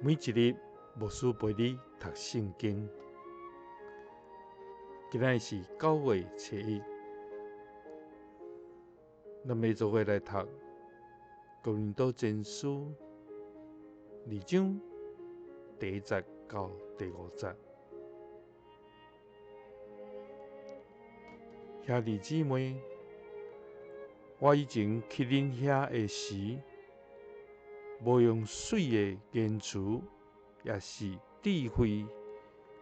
每一日牧师陪你读圣经。今仔是9月7日，咱要做伙来读《哥林多前书》2章第1节到第5节。兄弟姊妹，我以前去恁遐的时，无用水的言辞，也是智慧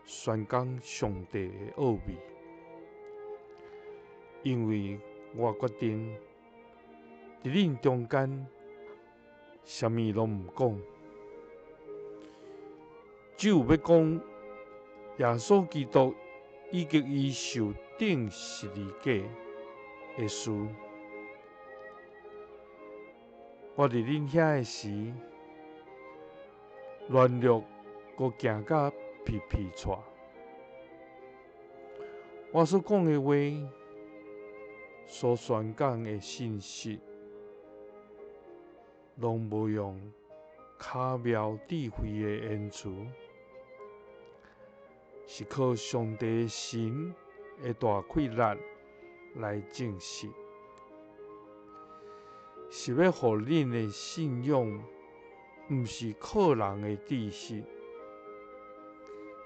宣讲上帝的奥秘，因为我决定伫恁中间，啥物拢毋讲，只有要讲耶稣基督以及伊受钉十字架的事。我伫恁遐的时，软弱，阁行甲皮皮喘。我所讲的话，所宣讲的信息，拢无用巧妙智慧的言辞，是靠上帝的神的大气力来证实，是要互恁的信仰，毋是靠人的知识，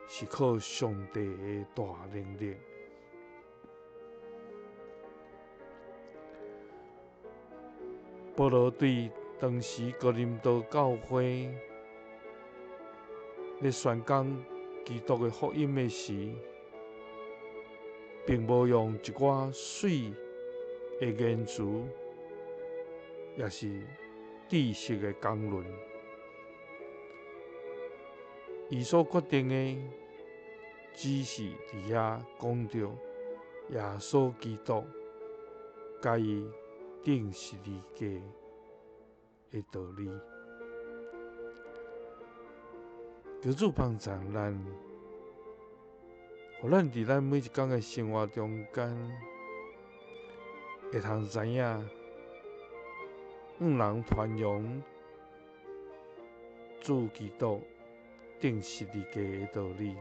是靠上帝的大能力。保罗对当时哥林多教会咧宣讲基督的福音的时，并无用一寡水的言辞，也是知识的讲论。伊所决定的，只是伫遐讲到耶稣基督甲伊钉十字架的道理。求主帮助咱，互咱伫咱每一天的生活中间，会通知影，人传扬主基督钉十字架的道理。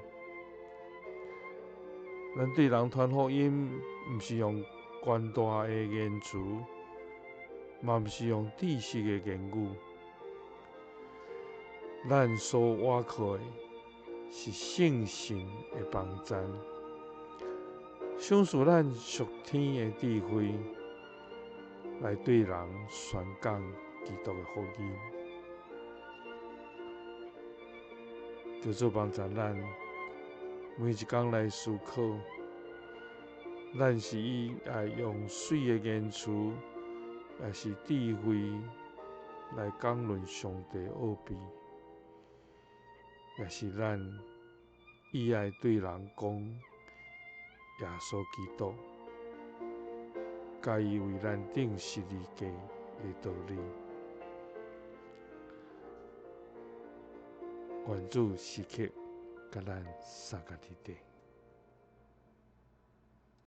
咱对人传福音，毋是用悬大的言辞，嘛毋是用知识的言语。咱所倚靠的是圣神的帮助，赏赐咱属天的智慧，来对人宣讲基督的福音。求主帮助咱，每一天来思考，咱是爱用水的言辞，也是智慧来讲论上帝的奥秘，也是咱爱对人讲耶稣基督甲伊为咱钉十字架的道理。愿主时刻甲咱相共伫地。